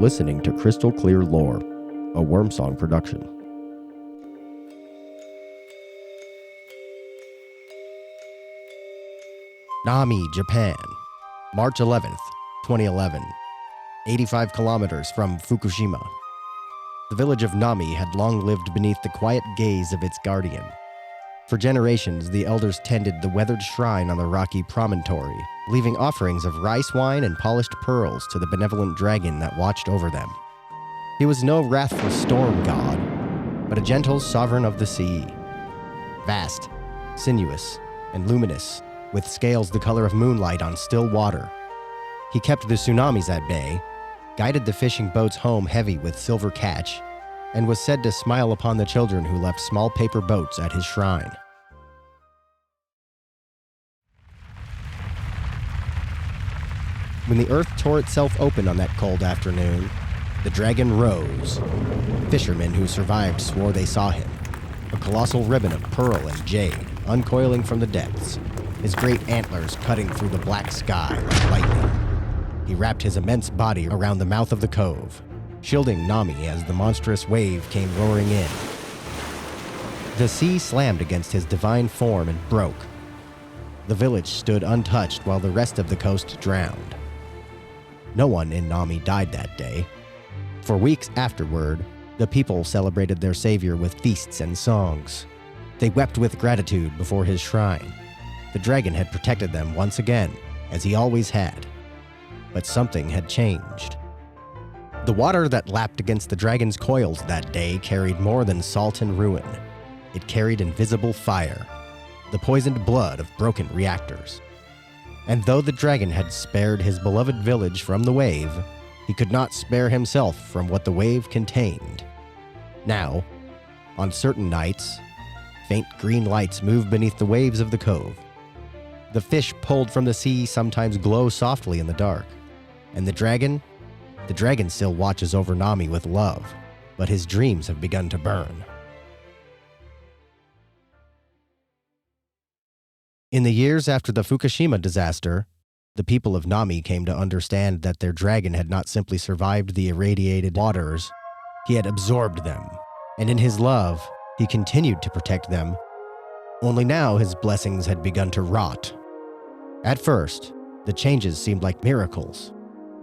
listening to Crystal Clear Lore, a Wormsong production. Nami, Japan, March 11th, 2011, 85 kilometers from Fukushima. The village of Nami had long lived beneath the quiet gaze of its guardian. For generations, the elders tended the weathered shrine on the rocky promontory, leaving offerings of rice wine and polished pearls to the benevolent dragon that watched over them. He was no wrathful storm god, but a gentle sovereign of the sea. Vast, sinuous, and luminous, with scales the color of moonlight on still water. He kept the tsunamis at bay, guided the fishing boats home heavy with silver catch, and was said to smile upon the children who left small paper boats at his shrine. When the earth tore itself open on that cold afternoon, the dragon rose. Fishermen who survived swore they saw him, a colossal ribbon of pearl and jade uncoiling from the depths, his great antlers cutting through the black sky like lightning. He wrapped his immense body around the mouth of the cove, shielding Nami as the monstrous wave came roaring in. The sea slammed against his divine form and broke. The village stood untouched while the rest of the coast drowned. No one in Nami died that day. For weeks afterward, the people celebrated their savior with feasts and songs. They wept with gratitude before his shrine. The dragon had protected them once again, as he always had. But something had changed. The water that lapped against the dragon's coils that day carried more than salt and ruin. It carried invisible fire, the poisoned blood of broken reactors. And though the dragon had spared his beloved village from the wave, he could not spare himself from what the wave contained. Now, on certain nights, faint green lights move beneath the waves of the cove. The fish pulled from the sea sometimes glow softly in the dark. And the dragon still watches over Nami with love, but his dreams have begun to burn. In the years after the Fukushima disaster, the people of Nami came to understand that their dragon had not simply survived the irradiated waters, he had absorbed them, and in his love, he continued to protect them. Only now his blessings had begun to rot. At first, the changes seemed like miracles.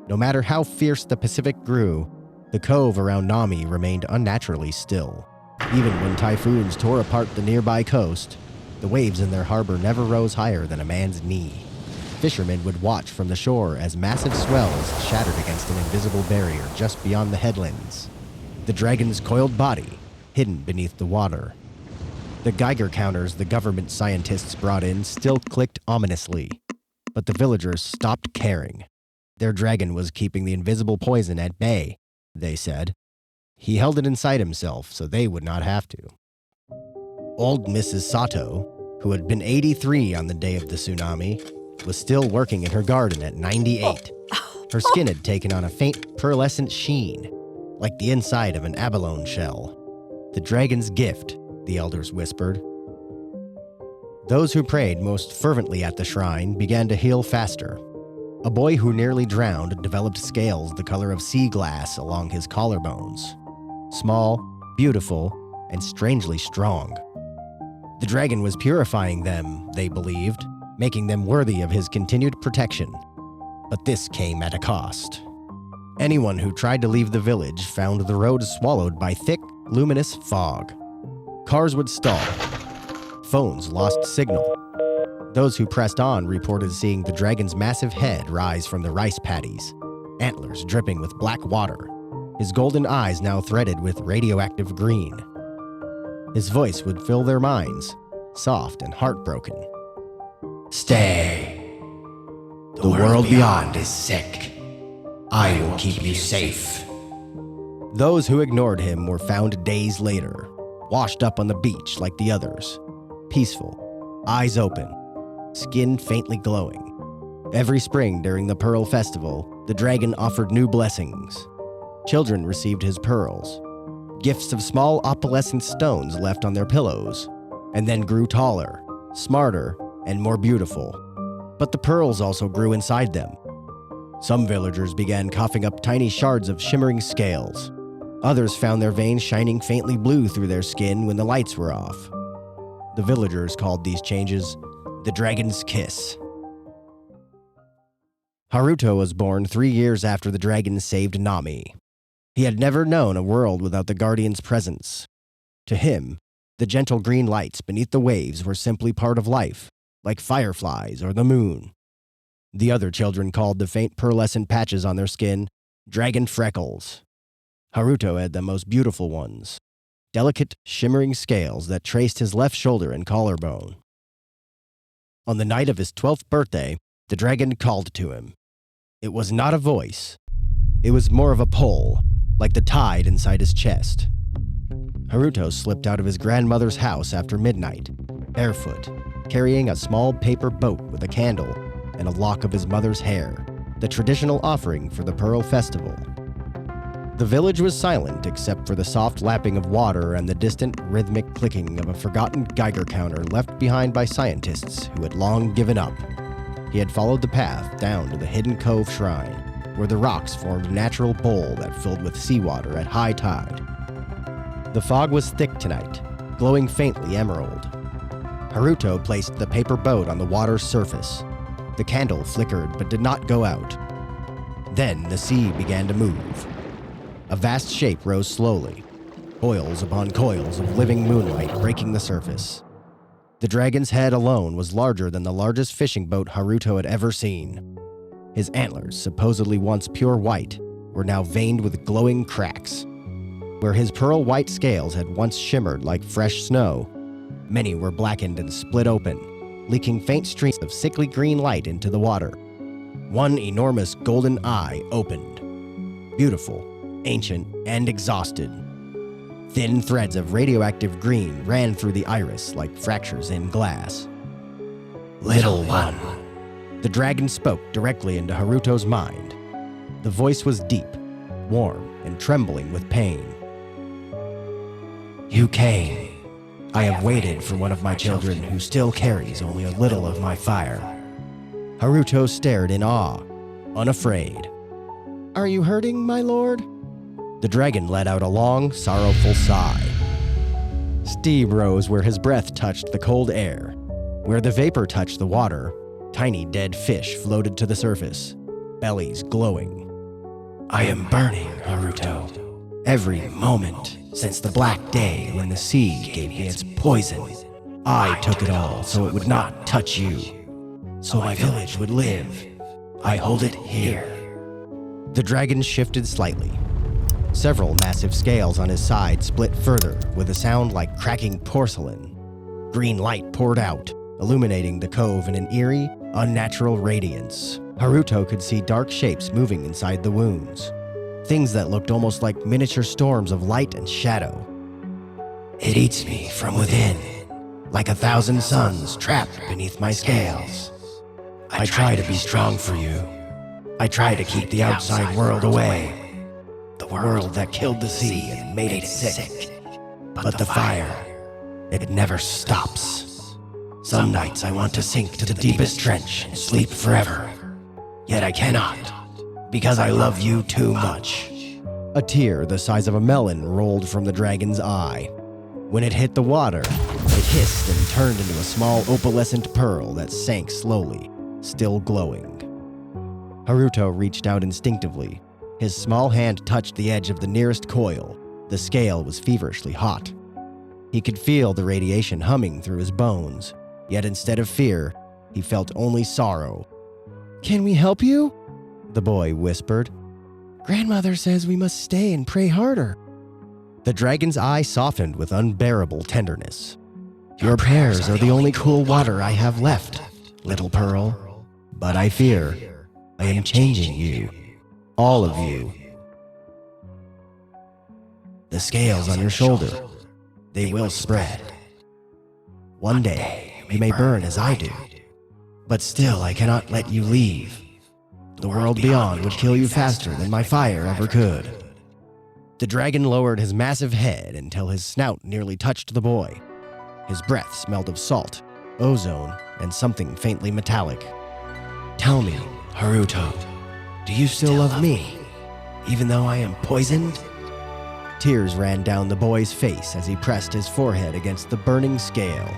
No matter how fierce the Pacific grew, the cove around Nami remained unnaturally still. Even when typhoons tore apart the nearby coast, the waves in their harbor never rose higher than a man's knee. Fishermen would watch from the shore as massive swells shattered against an invisible barrier just beyond the headlands. The dragon's coiled body, hidden beneath the water. The Geiger counters the government scientists brought in still clicked ominously, but the villagers stopped caring. Their dragon was keeping the invisible poison at bay, they said. He held it inside himself so they would not have to. Old Mrs. Sato, who had been 83 on the day of the tsunami, was still working in her garden at 98. Her skin had taken on a faint pearlescent sheen, like the inside of an abalone shell. The dragon's gift, the elders whispered. Those who prayed most fervently at the shrine began to heal faster. A boy who nearly drowned developed scales the color of sea glass along his collarbones. Small, beautiful, and strangely strong. The dragon was purifying them, they believed, making them worthy of his continued protection. But this came at a cost. Anyone who tried to leave the village found the road swallowed by thick, luminous fog. Cars would stall. Phones lost signal. Those who pressed on reported seeing the dragon's massive head rise from the rice paddies, antlers dripping with black water, his golden eyes now threaded with radioactive green. His voice would fill their minds, soft and heartbroken. Stay. The world beyond is sick. I will keep you safe. Those who ignored him were found days later, washed up on the beach like the others, peaceful, eyes open, skin faintly glowing. Every spring during the Pearl Festival, the dragon offered new blessings. Children received his pearls, gifts of small opalescent stones left on their pillows, and then grew taller, smarter, and more beautiful. But the pearls also grew inside them. Some villagers began coughing up tiny shards of shimmering scales. Others found their veins shining faintly blue through their skin when the lights were off. The villagers called these changes the Dragon's Kiss. Haruto was born 3 years after the dragon saved Nami. He had never known a world without the Guardian's presence. To him, the gentle green lights beneath the waves were simply part of life, like fireflies or the moon. The other children called the faint pearlescent patches on their skin dragon freckles. Haruto had the most beautiful ones, delicate, shimmering scales that traced his left shoulder and collarbone. On the night of his 12th birthday, the dragon called to him. It was not a voice. It was more of a pull, like the tide inside his chest. Haruto slipped out of his grandmother's house after midnight, barefoot, carrying a small paper boat with a candle and a lock of his mother's hair, the traditional offering for the Pearl Festival. The village was silent except for the soft lapping of water and the distant rhythmic clicking of a forgotten Geiger counter left behind by scientists who had long given up. He had followed the path down to the hidden cove shrine, where the rocks formed a natural bowl that filled with seawater at high tide. The fog was thick tonight, glowing faintly emerald. Haruto placed the paper boat on the water's surface. The candle flickered but did not go out. Then the sea began to move. A vast shape rose slowly, coils upon coils of living moonlight breaking the surface. The dragon's head alone was larger than the largest fishing boat Haruto had ever seen. His antlers, supposedly once pure white, were now veined with glowing cracks. Where his pearl-white scales had once shimmered like fresh snow, many were blackened and split open, leaking faint streams of sickly green light into the water. One enormous golden eye opened. Beautiful, ancient, and exhausted. Thin threads of radioactive green ran through the iris like fractures in glass. Little one. The dragon spoke directly into Haruto's mind. The voice was deep, warm, and trembling with pain. You came. I have waited for one of my children who still carries only a little of my fire. Haruto stared in awe, unafraid. Are you hurting, my lord? The dragon let out a long, sorrowful sigh. Steam rose where his breath touched the cold air. Where the vapor touched the water, tiny dead fish floated to the surface, bellies glowing. I am burning, Haruto. Every moment since the black day when the sea gave me its poison, I took it all so it would not touch you, so my village would live. I hold it here. The dragon shifted slightly. Several massive scales on his side split further with a sound like cracking porcelain. Green light poured out, illuminating the cove in an eerie, unnatural radiance. Haruto could see dark shapes moving inside the wounds. Things that looked almost like miniature storms of light and shadow. It eats me from within, like 1,000 suns trapped beneath my scales. I try to be strong for you. I try to keep the outside world away. The world that killed the sea and made it sick. But the fire, it never stops. Some nights I want to sink to the deepest trench and sleep forever. Yet I cannot, because I love you too much. A tear the size of a melon rolled from the dragon's eye. When it hit the water, it hissed and turned into a small opalescent pearl that sank slowly, still glowing. Haruto reached out instinctively. His small hand touched the edge of the nearest coil. The scale was feverishly hot. He could feel the radiation humming through his bones, yet instead of fear, he felt only sorrow. "Can we help you?" the boy whispered. "Grandmother says we must stay and pray harder." The dragon's eye softened with unbearable tenderness. "Your prayers are the only cool water I have left, little pearl. But I fear I am changing you, all of you. The scales on your shoulder, they will spread. One day you may burn as I do, but still I cannot let you leave. The world beyond would kill you faster than my fire ever could." The dragon lowered his massive head until his snout nearly touched the boy. His breath smelled of salt, ozone, and something faintly metallic. Tell me, Haruto, Do you still love me, even though I am poisoned? Tears ran down the boy's face as he pressed his forehead against the burning scale.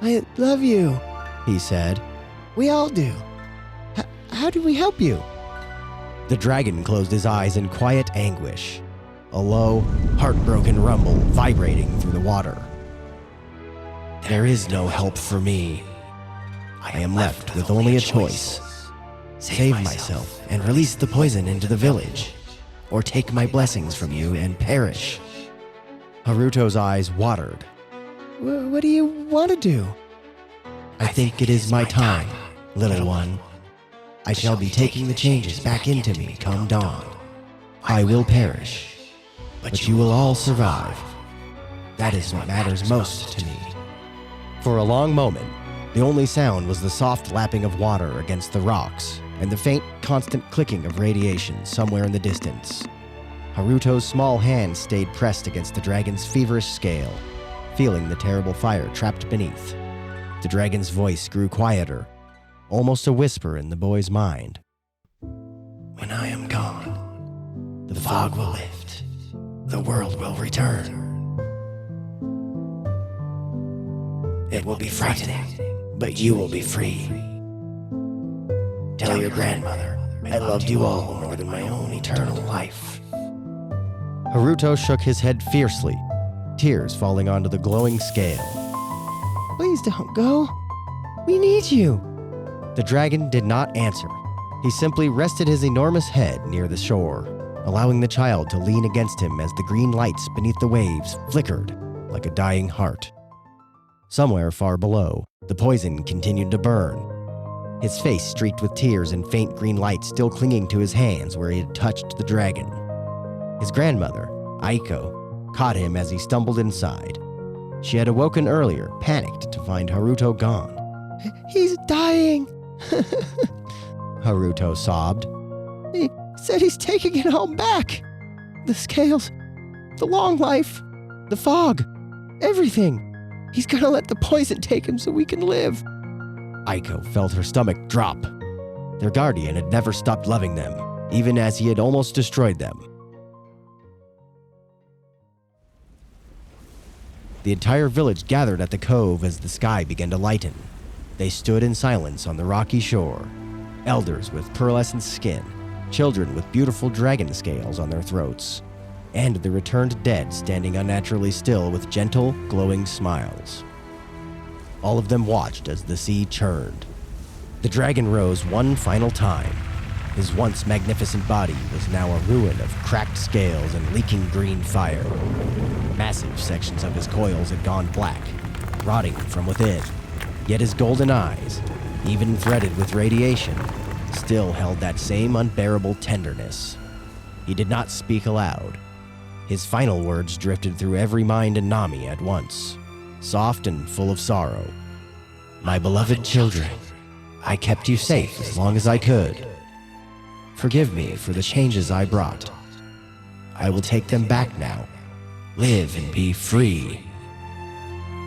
I love you, He said. we all do. How do we help you? The dragon closed his eyes in quiet anguish, a low, heartbroken rumble vibrating through the water. There is no help for me. I am left with only a choice. Save myself and release the poison into the village, or take my blessings from you and perish. Haruto's eyes watered. What do you want to do? I think it is my time, little one. I shall be taking the changes back into me come dawn. I will perish, but you will all survive. That is what matters most to me. For a long moment, the only sound was the soft lapping of water against the rocks and the faint, constant clicking of radiation somewhere in the distance. Haruto's small hand stayed pressed against the dragon's feverish scale, feeling the terrible fire trapped beneath. The dragon's voice grew quieter, almost a whisper in the boy's mind. When I am gone, the fog will lift. The world will return. It will be frightening, but you will be free. Tell your grandmother I loved you all more than my own eternal life. Haruto shook his head fiercely, tears falling onto the glowing scale. Please don't go. We need you. The dragon did not answer. He simply rested his enormous head near the shore, allowing the child to lean against him as the green lights beneath the waves flickered like a dying heart. Somewhere far below, the poison continued to burn. His face streaked with tears and faint green light still clinging to his hands where he had touched the dragon. His grandmother, Aiko, caught him as he stumbled inside. She had awoken earlier, panicked to find Haruto gone. He's dying. Haruto sobbed. He said he's taking it all back. The scales, the long life, the fog, everything. He's gonna let the poison take him so we can live. Aiko felt her stomach drop. Their guardian had never stopped loving them, even as he had almost destroyed them. The entire village gathered at the cove as the sky began to lighten. They stood in silence on the rocky shore, elders with pearlescent skin, children with beautiful dragon scales on their throats, and the returned dead standing unnaturally still with gentle, glowing smiles. All of them watched as the sea churned. The dragon rose one final time. His once magnificent body was now a ruin of cracked scales and leaking green fire. Massive sections of his coils had gone black, rotting from within. Yet his golden eyes, even threaded with radiation, still held that same unbearable tenderness. He did not speak aloud. His final words drifted through every mind in Nami at once, soft and full of sorrow. My beloved children, I kept you safe as long as I could. Forgive me for the changes I brought. I will take them back now. Live and be free.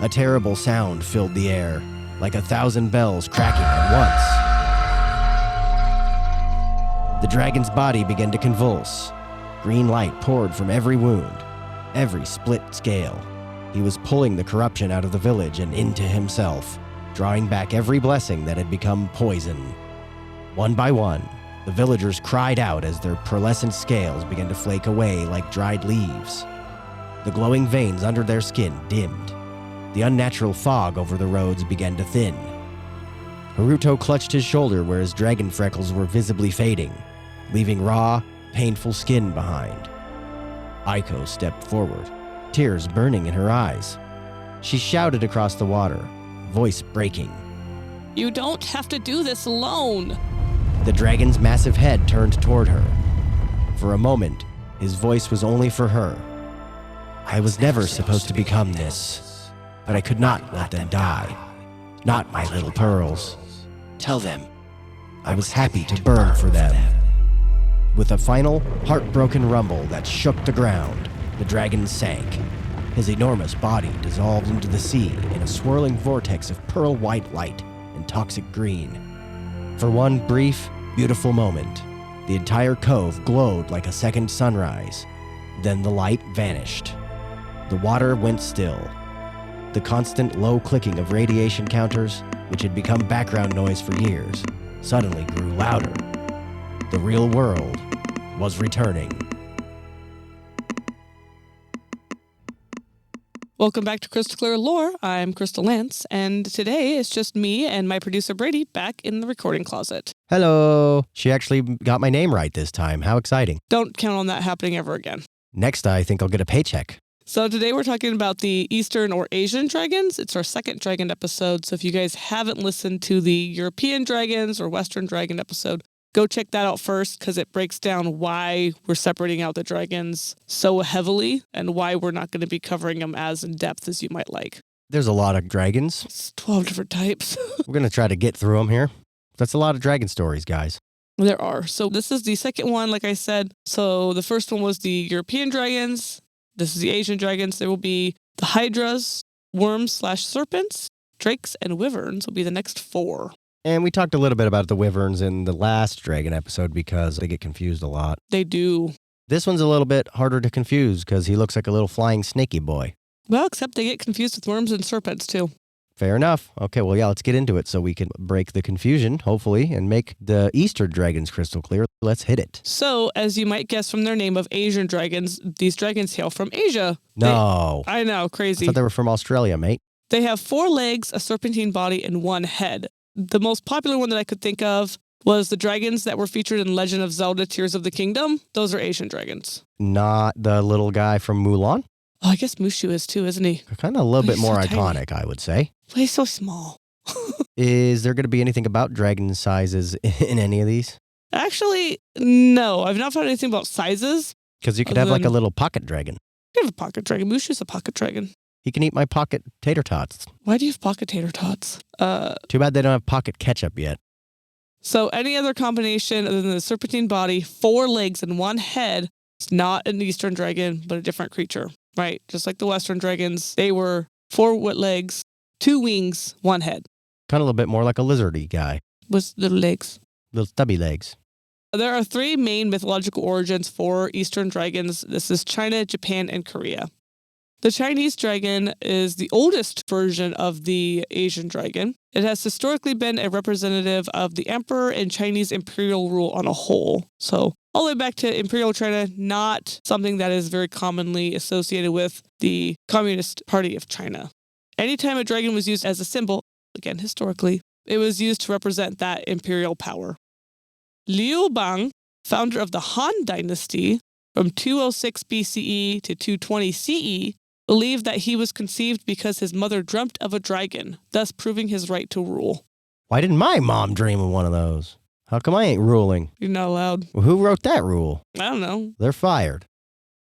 A terrible sound filled the air, like 1,000 bells cracking at once. The dragon's body began to convulse. Green light poured from every wound, every split scale. He was pulling the corruption out of the village and into himself, drawing back every blessing that had become poison. One by one, the villagers cried out as their pearlescent scales began to flake away like dried leaves. The glowing veins under their skin dimmed. The unnatural fog over the roads began to thin. Haruto clutched his shoulder where his dragon freckles were visibly fading, leaving raw, painful skin behind. Aiko stepped forward, tears burning in her eyes. She shouted across the water, voice breaking. You don't have to do this alone. The dragon's massive head turned toward her. For a moment, his voice was only for her. I was never supposed to become this, but I could not let them die. Not my little pearls. Tell them I was happy to burn for them. With a final, heartbroken rumble that shook the ground, the dragon sank. His enormous body dissolved into the sea in a swirling vortex of pearl white light and toxic green. For one brief, beautiful moment, The entire cove glowed like a second sunrise. Then the light vanished. The water went still. The constant low clicking of radiation counters, which had become background noise for years, suddenly grew louder. The real world was returning. Welcome back to Crystal Clear Lore. I'm Crystal Lance, and today it's just me and my producer Brady back in the recording closet. Hello! She actually got my name right this time. How exciting. Don't count on that happening ever again. Next, I think I'll get a paycheck. So today we're talking about the Eastern or Asian dragons. It's our second dragon episode, so if you guys haven't listened to the European dragons or Western dragon episode, go check that out first because it breaks down why we're separating out the dragons so heavily and why we're not going to be covering them as in depth as you might like. There's a lot of dragons. It's 12 different types. We're going to try to get through them here. That's a lot of dragon stories, guys. There are. So this is the second one, like I said. So the first one was the European dragons. This is the Asian dragons. There will be the hydras, worms/serpents, drakes, and wyverns will be the next 4. And we talked a little bit about the wyverns in the last dragon episode because they get confused a lot. They do. This one's a little bit harder to confuse because he looks like a little flying snaky boy. Well, except they get confused with worms and serpents, too. Fair enough. Okay, well, yeah, let's get into it so we can break the confusion, hopefully, and make the Eastern dragons crystal clear. Let's hit it. So, as you might guess from their name of Asian dragons, these dragons hail from Asia. No. I know, crazy. I thought they were from Australia, mate. They have 4 legs, a serpentine body, and 1 head. The most popular one that I could think of was the dragons that were featured in Legend of Zelda Tears of the Kingdom. Those are Asian dragons. Not the little guy from Mulan? Oh, I guess Mushu is too, isn't he? Kind of a little bit He's more so iconic, tiny. I would say. Well, he's so small. Is there going to be anything about dragon sizes in any of these? Actually, no. I've not found anything about sizes. Because you could Other have like a than- little pocket dragon. I have a pocket dragon. Mushu's a pocket dragon. He can eat my pocket tater tots. Why do you have pocket tater tots? Too bad they don't have pocket ketchup yet. So any other combination other than the serpentine body, 4 legs, and 1 head is not an Eastern dragon, but a different creature, right? Just like the Western dragons, they were 4 legs, 2 wings, 1 head Kind of a little bit more like a lizardy guy. with little legs. Little stubby legs. There are 3 main mythological origins for Eastern dragons. This is China, Japan, and Korea. The Chinese dragon is the oldest version of the Asian dragon. It has historically been a representative of the emperor and Chinese imperial rule on a whole. So all the way back to imperial China, not something that is very commonly associated with the Communist Party of China. Anytime a dragon was used as a symbol, again, historically, it was used to represent that imperial power. Liu Bang, founder of the Han Dynasty from 206 BCE to 220 CE, believed that he was conceived because his mother dreamt of a dragon, thus proving his right to rule. Why didn't my mom dream of one of those? How come I ain't ruling? You're not allowed. Well, who wrote that rule? I don't know. They're fired.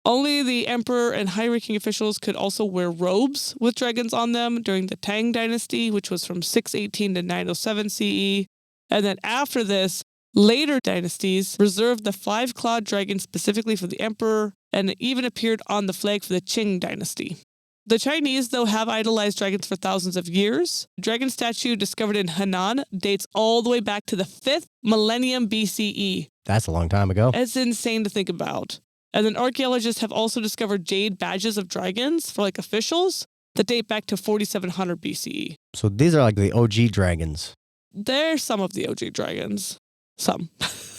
Only the emperor and high-ranking officials could also wear robes with dragons on them during the Tang Dynasty, which was from 618 to 907 CE. And then after this, later dynasties reserved the 5-clawed dragon specifically for the emperor, and it even appeared on the flag for the Qing Dynasty. The Chinese, though, have idolized dragons for thousands of years. The dragon statue discovered in Henan dates all the way back to the 5th millennium BCE. That's a long time ago. It's insane to think about. And then archaeologists have also discovered jade badges of dragons for like officials that date back to 4700 BCE. So these are like the OG dragons. They're some of the OG dragons. Some.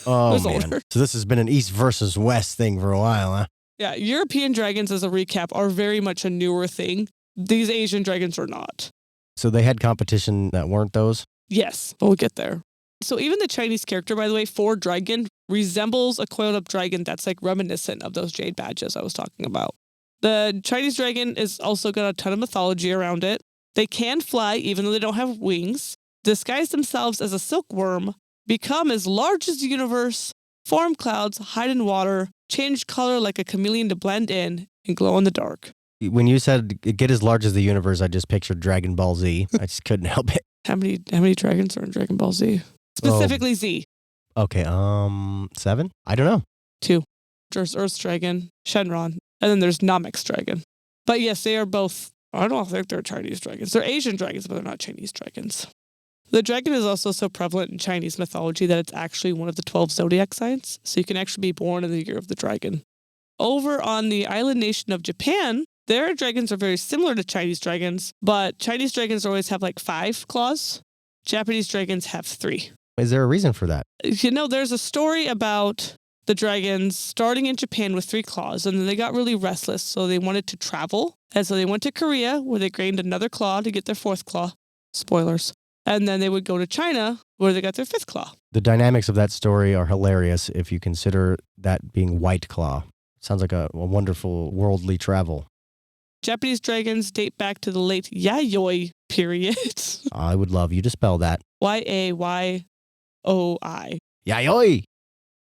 Oh, Those man. older. So this has been an East versus West thing for a while, huh? Yeah, European dragons, as a recap, are very much a newer thing. These Asian dragons are not. So they had competition that weren't those? Yes, but we'll get there. So even the Chinese character, by the way, for dragon, resembles a coiled-up dragon that's like reminiscent of those jade badges I was talking about. The Chinese dragon is also got a ton of mythology around it. They can fly, even though they don't have wings, disguise themselves as a silkworm, become as large as the universe, form clouds, hide in water, change color like a chameleon to blend in, and glow in the dark. When you said get as large as the universe, I just pictured Dragon Ball Z. I just couldn't help it. How many dragons are in Dragon Ball Z? Specifically Z. Okay, 7? I don't know. 2. There's Earth's dragon, Shenron, and then there's Namek's dragon. But yes, they are both, I don't think they're Chinese dragons. They're Asian dragons, but they're not Chinese dragons. The dragon is also so prevalent in Chinese mythology that it's actually one of the 12 zodiac signs, so you can actually be born in the year of the dragon. Over on the island nation of Japan, their dragons are very similar to Chinese dragons, but Chinese dragons always have like 5 claws. Japanese dragons have 3. Is there a reason for that? There's a story about the dragons starting in Japan with 3 claws, and then they got really restless, so they wanted to travel. And so they went to Korea, where they gained another claw to get their 4th claw. Spoilers. And then they would go to China, where they got their 5th claw. The dynamics of that story are hilarious if you consider that being White Claw. Sounds like a wonderful worldly travel. Japanese dragons date back to the late Yayoi period. I would love you to spell that. Yayoi. Yayoi!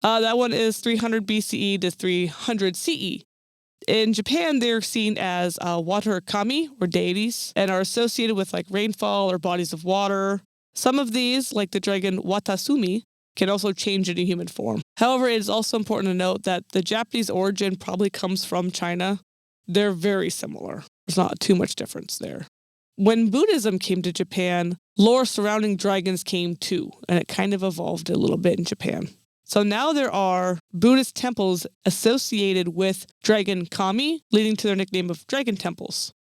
That one is 300 BCE to 300 CE. In Japan, they're seen as water kami, or deities, and are associated with like rainfall or bodies of water. Some of these, like the dragon Watasumi, can also change into human form. However, it is also important to note that the Japanese origin probably comes from China. They're very similar. There's not too much difference there. When Buddhism came to Japan, lore surrounding dragons came too, and it kind of evolved a little bit in Japan. So now there are Buddhist temples associated with dragon kami, leading to their nickname of dragon temples.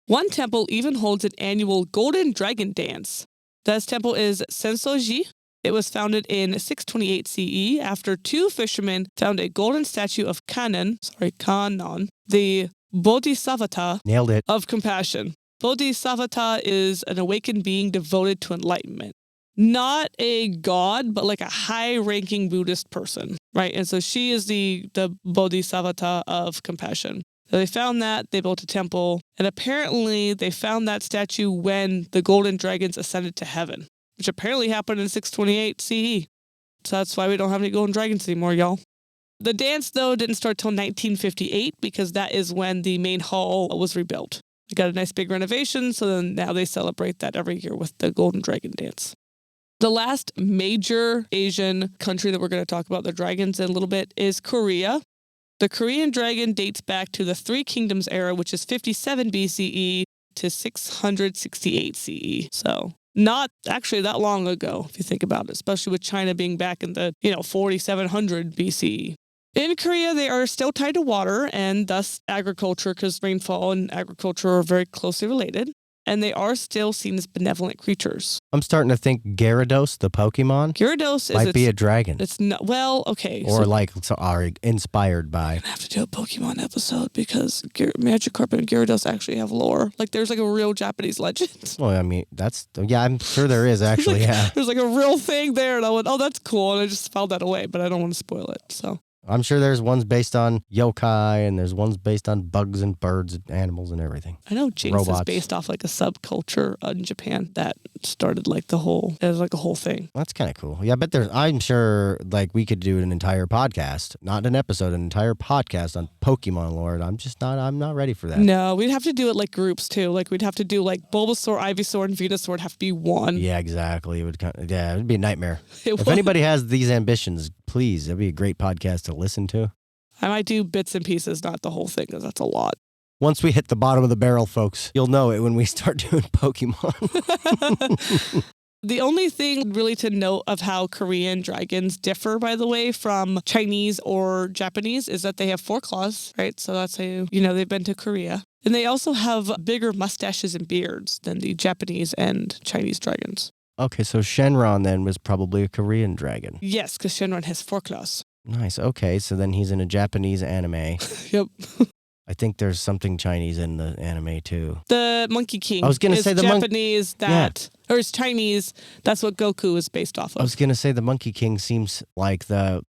One temple even holds an annual golden dragon dance. This temple is Sensoji. It was founded in 628 CE after 2 fishermen found a golden statue of Kannon, the Bodhisattva Nailed it. of compassion. Bodhisattva is an awakened being devoted to enlightenment. Not a god, but like a high-ranking Buddhist person, right? And so she is the Bodhisattva of compassion. So they found that, they built a temple, and apparently they found that statue when the golden dragons ascended to heaven, which apparently happened in 628 CE. So that's why we don't have any golden dragons anymore, y'all. The dance, though, didn't start till 1958 because that is when the main hall was rebuilt. They got a nice big renovation, so then now they celebrate that every year with the golden dragon dance. The last major Asian country that we're going to talk about the dragons in a little bit is Korea. The Korean dragon dates back to the Three Kingdoms era, which is 57 BCE to 668 CE. So not actually that long ago, if you think about it, especially with China being back in the 4700 BCE. In Korea, they are still tied to water and thus agriculture, because rainfall and agriculture are very closely related. And they are still seen as benevolent creatures. I'm starting to think Gyarados, the Pokemon, Gyarados might be a dragon. It's not, well, okay. Or are inspired by. I have to do a Pokemon episode because Magikarp and Gyarados actually have lore. Like there's like a real Japanese legend. Well, I mean, I'm sure there is actually, yeah. There's like a real thing there, and I went, oh, that's cool. And I just filed that away, but I don't want to spoil it, so. I'm sure there's ones based on yokai, and there's ones based on bugs and birds and animals and everything. I know Jinx Robots. is based off like a subculture in Japan that started like it was like a whole thing. That's kind of cool. Yeah, I bet I'm sure like we could do an entire podcast, not an episode, an entire podcast on Pokemon lore. I'm not ready for that. No, we'd have to do it like groups too. Like we'd have to do like Bulbasaur, Ivysaur, and Venusaur would have to be one. Yeah, exactly. It'd be a nightmare. If If anybody has these ambitions, please, that'd be a great podcast to listen to. I might do bits and pieces, not the whole thing, because that's a lot. Once we hit the bottom of the barrel, folks, you'll know it when we start doing Pokemon. The only thing really to note of how Korean dragons differ, by the way, from Chinese or Japanese is that they have 4 claws, right? So that's how they've been to Korea. And they also have bigger mustaches and beards than the Japanese and Chinese dragons. Okay, so Shenron then was probably a Korean dragon. Yes, because Shenron has 4 claws. Nice. Okay, so then he's in a Japanese anime. Yep. I think there's something Chinese in the anime too. The Monkey King. I was going to say the Japanese or it's Chinese. That's what Goku is based off of. I was going to say the Monkey King seems like the...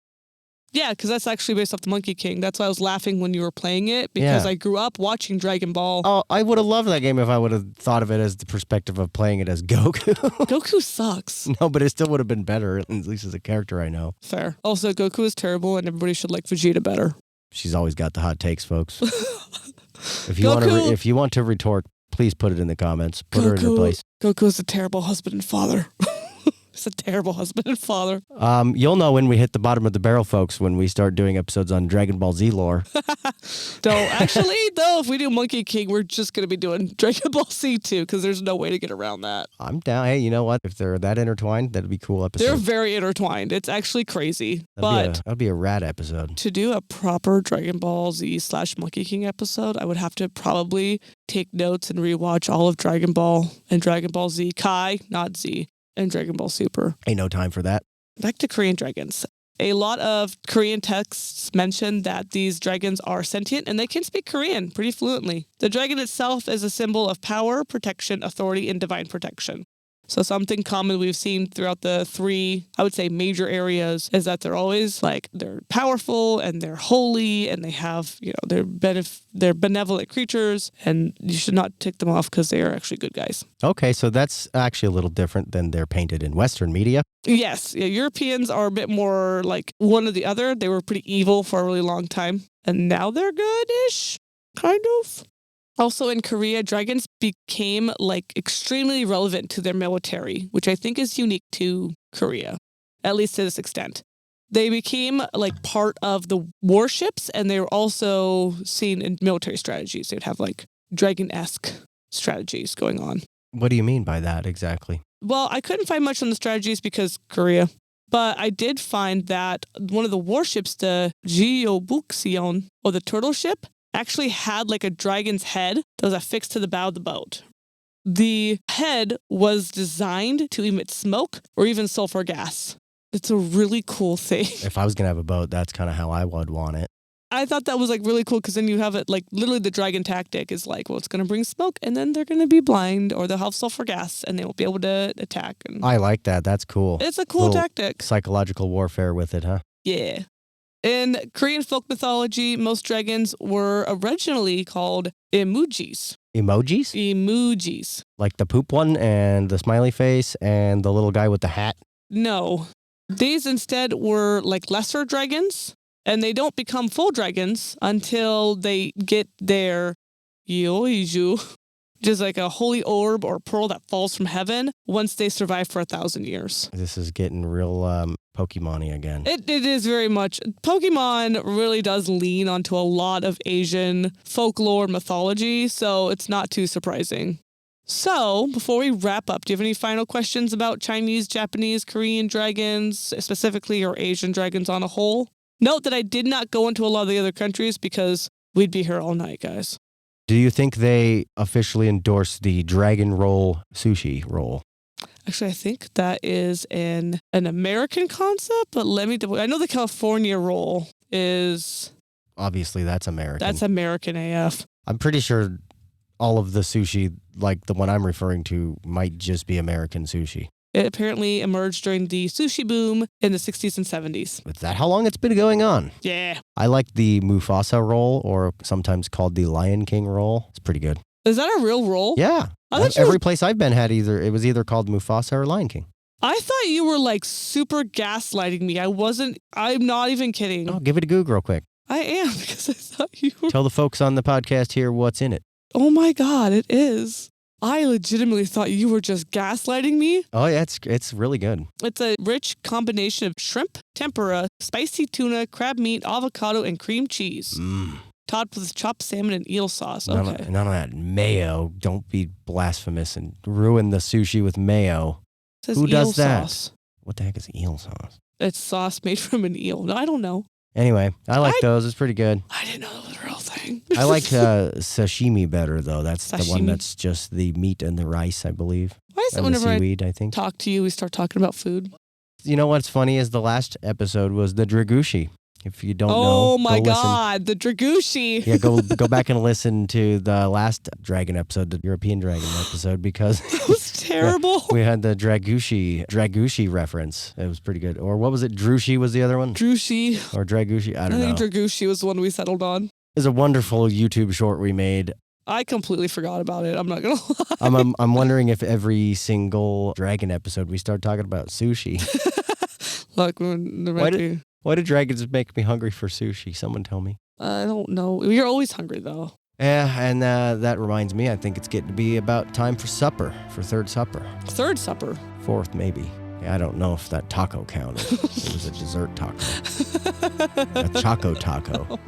Yeah, because that's actually based off the Monkey King. That's why I was laughing when you were playing it, because I grew up watching Dragon Ball. Oh, I would have loved that game if I would have thought of it as the perspective of playing it as Goku. Goku sucks. No, but it still would have been better, at least as a character I know. Fair. Also, Goku is terrible, and everybody should like Vegeta better. She's always got the hot takes, folks. If you want to retort, please put it in the comments. Put her in her place. Goku is a terrible husband and father. It's a terrible husband and father. You'll know when we hit the bottom of the barrel, folks, when we start doing episodes on Dragon Ball Z lore. Actually, though, if we do Monkey King, we're just going to be doing Dragon Ball Z too, because there's no way to get around that. I'm down. Hey, you know what? If they're that intertwined, that'd be a cool episode. They're very intertwined. It's actually crazy. That'd be a rad episode. To do a proper Dragon Ball Z / Monkey King episode, I would have to probably take notes and rewatch all of Dragon Ball and Dragon Ball Z Kai, not Z, and Dragon Ball Super. Ain't no time for that. Back to Korean dragons. A lot of Korean texts mention that these dragons are sentient and they can speak Korean pretty fluently. The dragon itself is a symbol of power, protection, authority, and divine protection. So something common we've seen throughout the three, I would say, major areas is that they're always they're powerful and they're holy and they have, they're benevolent creatures, and you should not tick them off because they are actually good guys. Okay, so that's actually a little different than they're painted in Western media. Yes, Europeans are a bit more like one or the other. They were pretty evil for a really long time, and now they're good-ish, kind of. Also in Korea, dragons became extremely relevant to their military, which I think is unique to Korea, at least to this extent. They became part of the warships, and they were also seen in military strategies. They'd have dragon-esque strategies going on. What do you mean by that exactly? Well, I couldn't find much on the strategies because Korea, but I did find that one of the warships, the Joseon, or the turtle ship, actually had a dragon's head that was affixed to the bow of the boat. The head was designed to emit smoke or even sulfur gas. It's a really cool thing. If I was going to have a boat, that's kind of how I would want it. I thought that was really cool because then you have it literally the dragon tactic is it's going to bring smoke and then they're going to be blind or they'll have sulfur gas and they won't be able to attack. And I like that. That's cool. it's a cool tactic. Psychological warfare with it, huh? Yeah. In Korean folk mythology, most dragons were originally called emojis. Emojis? Emojis. Like the poop one and the smiley face and the little guy with the hat? No. These instead were lesser dragons, and they don't become full dragons until they get their yoiju, which is a holy orb or pearl that falls from heaven once they survive for 1,000 years. This is getting real Pokemon-y again. It is very much. Pokemon really does lean onto a lot of Asian folklore mythology, so it's not too surprising. So, before we wrap up, do you have any final questions about Chinese, Japanese, Korean dragons, specifically, or Asian dragons on a whole? Note that I did not go into a lot of the other countries because we'd be here all night, guys. Do you think they officially endorsed the dragon roll sushi roll? Actually, I think that is an American concept, but I know the California roll is... Obviously, that's American. That's American AF. I'm pretty sure all of the sushi, like the one I'm referring to, might just be American sushi. It apparently emerged during the sushi boom in the 60s and 70s. Is that how long it's been going on? Yeah. I like the Mufasa roll, or sometimes called the Lion King roll. It's pretty good. Is that a real roll? Yeah. Every place I've been it was either called Mufasa or Lion King. I thought you were super gaslighting me. I'm not even kidding. Oh, give it a Google real quick. I am, because I thought you were. Tell the folks on the podcast here what's in it. Oh my God, it is. I legitimately thought you were just gaslighting me. Oh yeah, it's really good. It's a rich combination of shrimp, tempura, spicy tuna, crab meat, avocado, and cream cheese. Topped with chopped salmon and eel sauce. Okay. None of that mayo. Don't be blasphemous and ruin the sushi with mayo. It says Who eel does that? Sauce. What the heck is eel sauce? It's sauce made from an eel. No, I don't know. Anyway, I like those. It's pretty good. I didn't know that was a real thing. I like sashimi better, though. That's the one Sashimi? that's just the meat and the rice, I believe. Why is it And the whenever seaweed, I think. talk to you, we start talking about food? You know what's funny is the last episode was the dragushi. If you don't know, Oh my go listen. God, the dragushi. Yeah, go back and listen to the last dragon episode, the European dragon episode, because That was terrible. we had the dragushi reference. It was pretty good. Or what was it? Drushi was the other one? Drushi. Or dragushi? I don't know. I think dragushi was the one we settled on. It's a wonderful YouTube short we made. I completely forgot about it. I'm not going to lie. I'm wondering if every single dragon episode we start talking about sushi. Like when the Why do dragons make me hungry for sushi? Someone tell me. I don't know. You're always hungry, though. Yeah, and that reminds me, I think it's getting to be about time for supper, for third supper. Third supper. Fourth, maybe. I don't know if that taco counted. It was a dessert taco. A choco taco.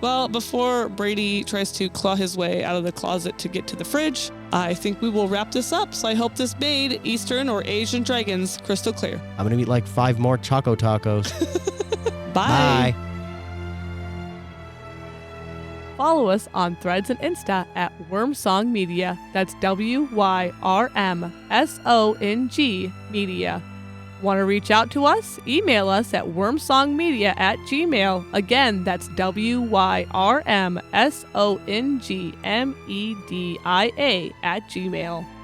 Well, before Brady tries to claw his way out of the closet to get to the fridge, I think we will wrap this up. So I hope this made Eastern or Asian dragons crystal clear. I'm going to eat like 5 more choco tacos. Bye. Bye. Follow us on Threads and Insta at Wormsong Media. That's WYRMSONG Media. Want to reach out to us? Email us at wormsongmedia@gmail.com. Again, that's WYRMSONGMEDIA@gmail.com.